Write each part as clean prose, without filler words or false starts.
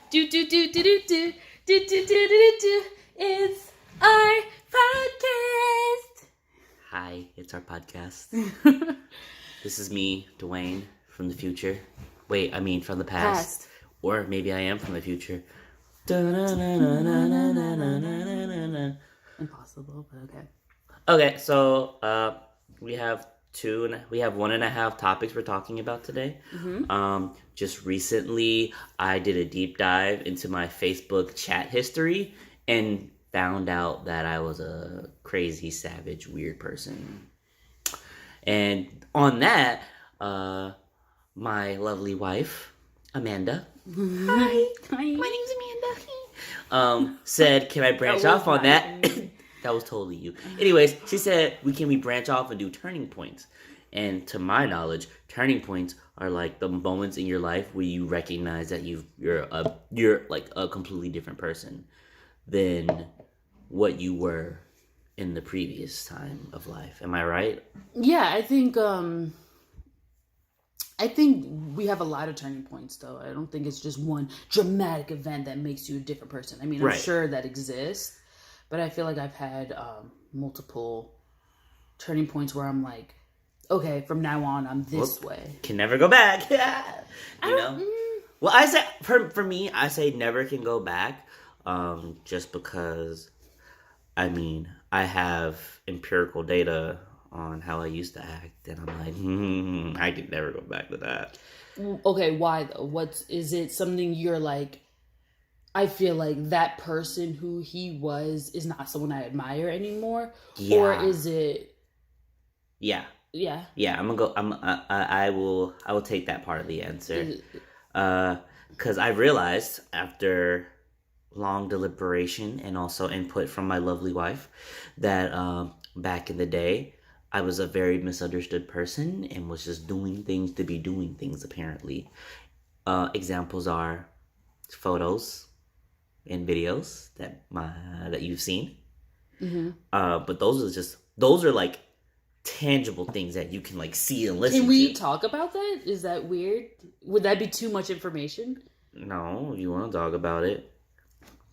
Do do do do do do do do do do do. It's our podcast. Hi, it's our podcast. This is me, Duane, from the future. Wait, I mean from the past. Or maybe I am from the future. Impossible, but okay. Okay, so we have 1.5 topics we're talking about today. Just recently, I did a deep dive into my Facebook chat history and found out that I was a crazy, savage, weird person. And on that, my lovely wife, Amanda, Hi. my name's Amanda, said, can I branch off on that? That was totally you. Anyways, she said, can we branch off and do turning points? And to my knowledge, turning points are like the moments in your life where you recognize that you're like a completely different person than what you were in the previous time of life. Am I right? Yeah, I think we have a lot of turning points, though. I don't think it's just one dramatic event that makes you a different person. I mean, I'm sure that exists, but I feel like I've had multiple turning points where I'm like, okay, from now on, I'm this way. Can never go back. You know? Well, I say, for me, I say never can go back, just because, I mean, I have empirical data on how I used to act, and I'm like, I could never go back to that. Okay, why though? Is it something you're like, I feel like that person who he was is not someone I admire anymore? Yeah. Or is it... Yeah. Yeah. Yeah, I will take that part of the answer. Because I realized after long deliberation and also input from my lovely wife that back in the day, I was a very misunderstood person and was just doing things to be doing things, apparently. Examples are photos and videos that you've seen. Mm-hmm. But those are like tangible things that you can like see and listen to. Can we talk about that? Is that weird? Would that be too much information? No, you want to talk about it.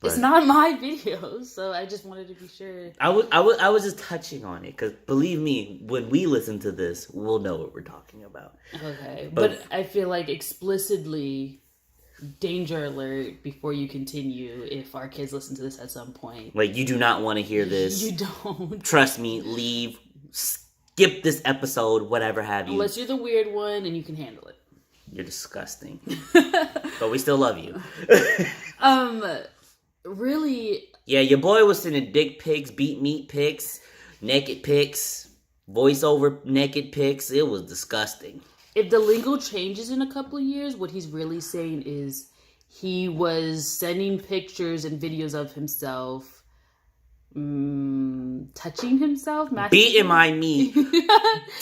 It's not my video, so I just wanted to be sure. I was just touching on it because believe me, when we listen to this, we'll know what we're talking about. Okay, but I feel like explicitly danger alert before you continue if our kids listen to this at some point. Like, you do not want to hear this. You don't. Trust me, leave, skip this episode, whatever have you. Unless you're the weird one and you can handle it. You're disgusting. But we still love you. Really? Yeah, your boy was sending dick pics, beat meat pics, naked pics, voiceover naked pics. It was disgusting. If the lingo changes in a couple of years, what he's really saying is he was sending pictures and videos of himself touching himself, beating my meat,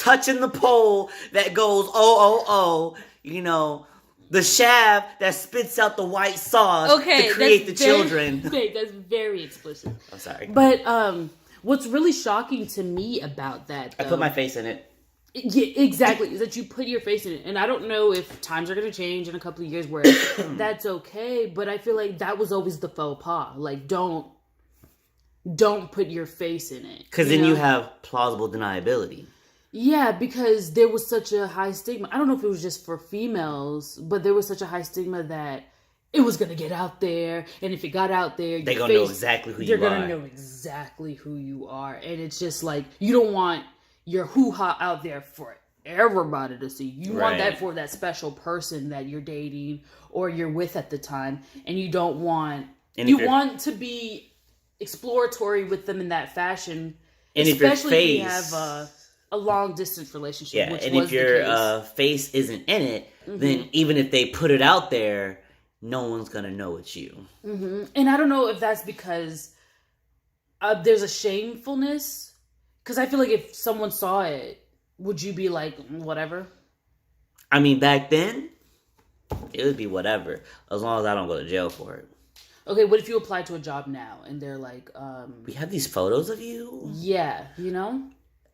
touching the pole that goes you know, the shaft that spits out the white sauce to create the children. Okay, that's very explicit. I'm sorry, but what's really shocking to me about that, though, I put my face in it. Yeah, exactly. Is that you put your face in it. And I don't know if times are going to change in a couple of years where that's okay, but I feel like that was always the faux pas. Like, don't put your face in it. Because then you have plausible deniability. Yeah, because there was such a high stigma. I don't know if it was just for females, but there was such a high stigma that it was going to get out there. And if it got out there, they're going to know exactly who you are. They're going to know exactly who you are. And it's just like, you don't want your hoo-ha out there for everybody to see. You want that for that special person that you're dating or you're with at the time. And you don't want... You want to be exploratory with them in that fashion. And especially if you have a long-distance relationship. Yeah, and if your face isn't in it, then even if they put it out there, no one's going to know it's you. Mm-hmm. And I don't know if that's because there's a shamefulness. Because I feel like if someone saw it, would you be like, whatever? I mean, back then, it would be whatever. As long as I don't go to jail for it. Okay, what if you apply to a job now and they're like... we have these photos of you? Yeah, you know?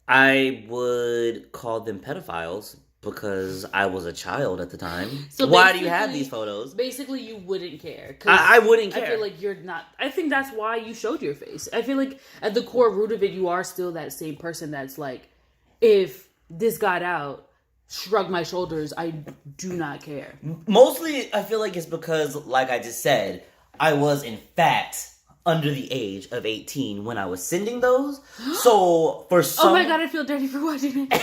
I would call them pedophiles, because I was a child at the time. So why do you have these photos? Basically, you wouldn't care. I wouldn't care. I feel like you're not. I think that's why you showed your face. I feel like at the core root of it, you are still that same person that's like, if this got out, shrug my shoulders. I do not care. Mostly, I feel like it's because, like I just said, I was in fact under the age of 18 when I was sending those. So for some, oh my god, I feel dirty for watching it.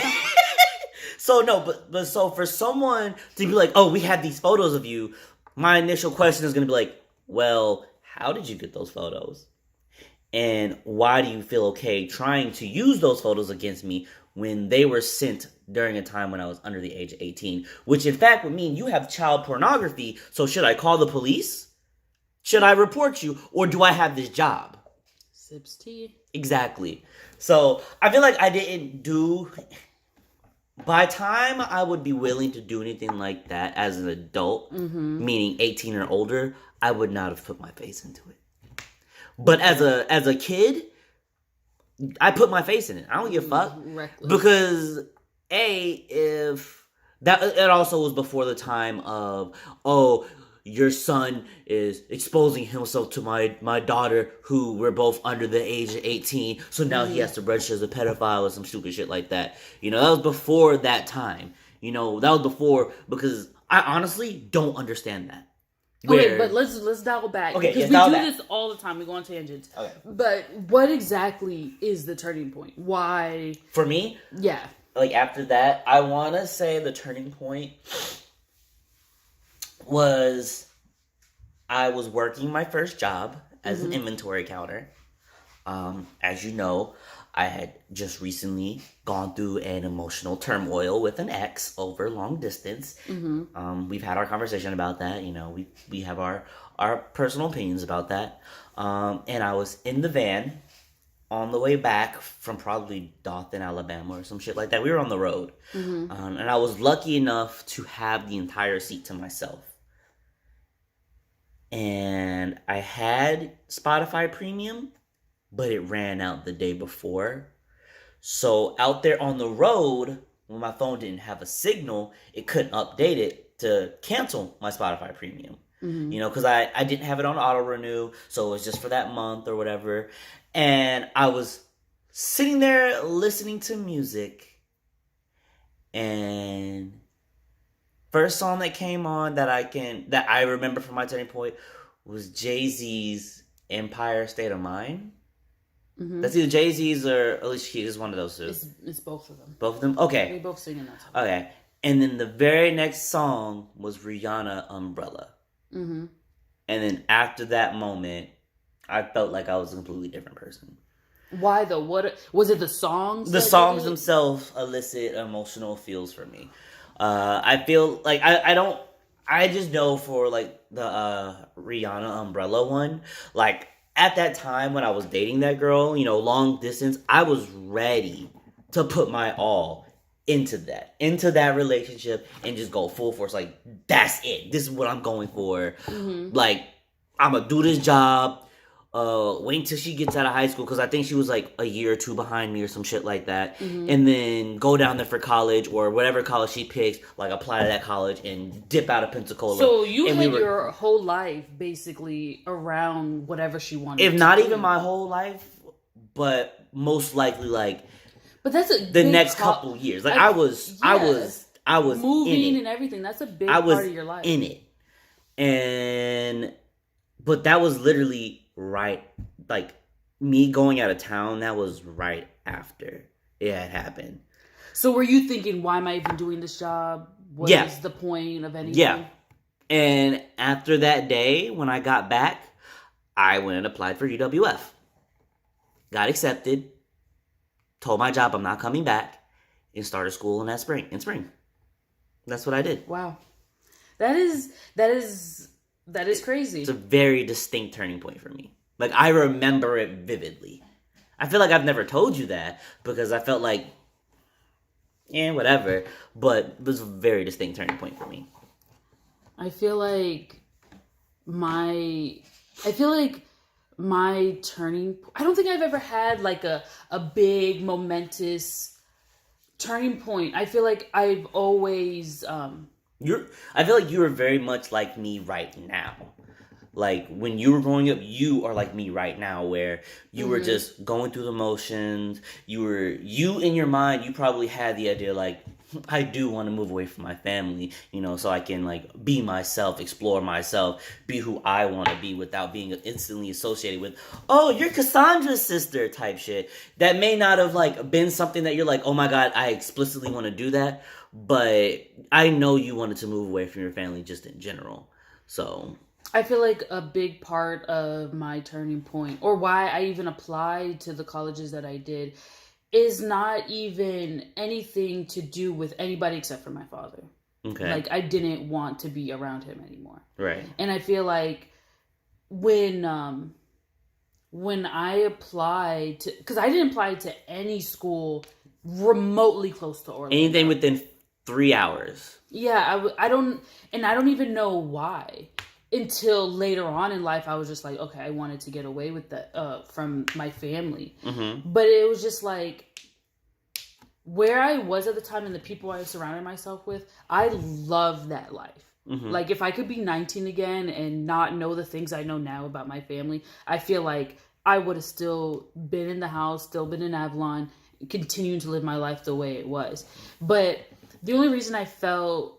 So no, but so for someone to be like, oh, we have these photos of you, my initial question is going to be like, well, how did you get those photos? And why do you feel okay trying to use those photos against me when they were sent during a time when I was under the age of 18? Which in fact would mean you have child pornography. So should I call the police? Should I report you? Or do I have this job? Sips tea. Exactly. So I feel like I didn't do... By time I would be willing to do anything like that as an adult, meaning 18 or older, I would not have put my face into it. But as a kid, I put my face in it. I don't give a fuck. Reckless. Because if that, it also was before the time of, oh, your son is exposing himself to my daughter, who we're both under the age of 18, so now he has to register as a pedophile or some stupid shit like that. You know, that was before that time. You know, that was before, because I honestly don't understand that. Okay, but let's dial back. Okay, because we do this all the time. We go on tangents. Okay. But what exactly is the turning point? Why? For me? Yeah. Like, after that, I want to say the turning point was I was working my first job as an inventory counter. As you know, I had just recently gone through an emotional turmoil with an ex over long distance. We've had our conversation about that. You know, we have our personal opinions about that. And I was in the van on the way back from probably Dothan, Alabama or some shit like that. We were on the road. And I was lucky enough to have the entire seat to myself. And I had Spotify Premium, but it ran out the day before. So out there on the road, when my phone didn't have a signal, it couldn't update it to cancel my Spotify Premium. You know, because I didn't have it on auto renew, so it was just for that month or whatever. And I was sitting there listening to music, and first song that came on that I remember from my turning point was Jay-Z's Empire State of Mind. That's either Jay-Z's or Alicia Keys. One of those two. It's both of them. Both of them? Okay. We both singing that song. Okay. And then the very next song was Rihanna, Umbrella. And then after that moment, I felt like I was a completely different person. Why though? What was it? The songs? The songs themselves elicit emotional feels for me. I feel like I just know for like the Rihanna Umbrella one, like at that time when I was dating that girl, you know, long distance, I was ready to put my all into that relationship and just go full force. Like, that's it. This is what I'm going for. Like, I'm gonna do this job. Wait until she gets out of high school, because I think she was like a year or two behind me or some shit like that. And then go down there for college or whatever college she picks, like apply to that college and dip out of Pensacola. So you had your whole life basically around whatever she wanted. If not even my whole life, but most likely like. But that's the next couple years. Like I was moving in it. And everything. That's a big part of your life. In it. But that was literally right, like me going out of town, that was right after it had happened. So were you thinking, why am I even doing this job? What is the point of anything? Yeah. And after that day, when I got back, I went and applied for UWF. Got accepted. Told my job I'm not coming back, and started school in spring. That's what I did. Wow. That is crazy. It's a very distinct turning point for me. Like, I remember it vividly. I feel like I've never told you that, because I felt like, whatever. But it was a very distinct turning point for me. I feel like my turning... I don't think I've ever had, like, a big, momentous turning point. I feel like I've always I feel like you are very much like me right now. Like when you were growing up, you are like me right now, where you were just going through the motions. You in your mind, you probably had the idea like, I do want to move away from my family, so I can like be myself, explore myself, be who I want to be without being instantly associated with, oh, you're Cassandra's sister type shit. That may not have like been something that you're like, oh my God, I explicitly want to do that. But I know you wanted to move away from your family just in general. So I feel like a big part of my turning point, or why I even applied to the colleges that I did, is not even anything to do with anybody except for my father. Okay. Like, I didn't want to be around him anymore. Right. And I feel like when I applied to, because I didn't apply to any school remotely close to Orlando. Anything within 3 hours. Yeah, I don't even know why. Until later on in life, I was just like, okay, I wanted to get away with that from my family. Mm-hmm. But it was just like, where I was at the time and the people I surrounded myself with, I love that life. Mm-hmm. Like, if I could be 19 again and not know the things I know now about my family, I feel like I would have still been in the house, still been in Avalon, continuing to live my life the way it was. But the only reason I felt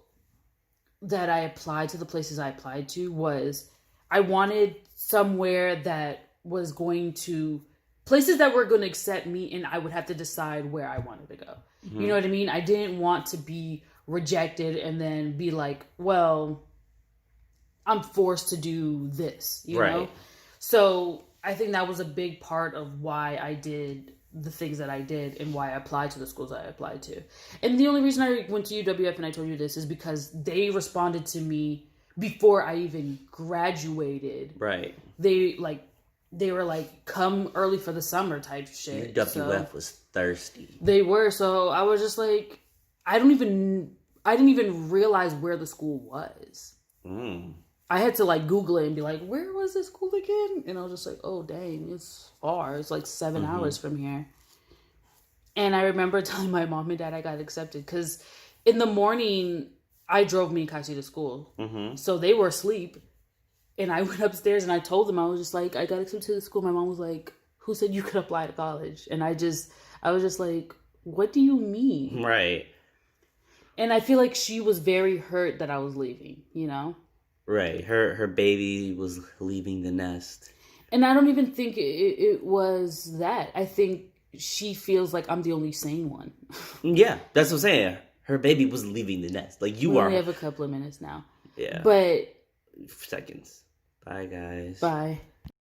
that I applied to the places I applied to was I wanted somewhere that was going to, places that were going to accept me, and I would have to decide where I wanted to go. Mm-hmm. You know what I mean? I didn't want to be rejected and then be like, well, I'm forced to do this, you know? So I think that was a big part of why I did the things that I did and why I applied to the schools I applied to. And the only reason I went to UWF, and I told you this, is because they responded to me before I even graduated. Right. They were like, come early for the summer type shit. UWF was thirsty. They were. So I was just like, I didn't even realize where the school was. I had to like Google it and be like, where was this school again? And I was just like, oh, dang, it's far. It's like 7 hours from here. And I remember telling my mom and dad I got accepted because in the morning, I drove me and Kasi to school. Mm-hmm. So they were asleep. And I went upstairs and I told them, I was just like, I got accepted to the school. My mom was like, who said you could apply to college? And I was just like, what do you mean? Right. And I feel like she was very hurt that I was leaving, you know? Right. Her baby was leaving the nest. And I don't even think it was that. I think she feels like I'm the only sane one. Yeah, that's what I'm saying. Her baby was leaving the nest. Like you are. We have a couple of minutes now. Yeah. But seconds. Bye, guys. Bye.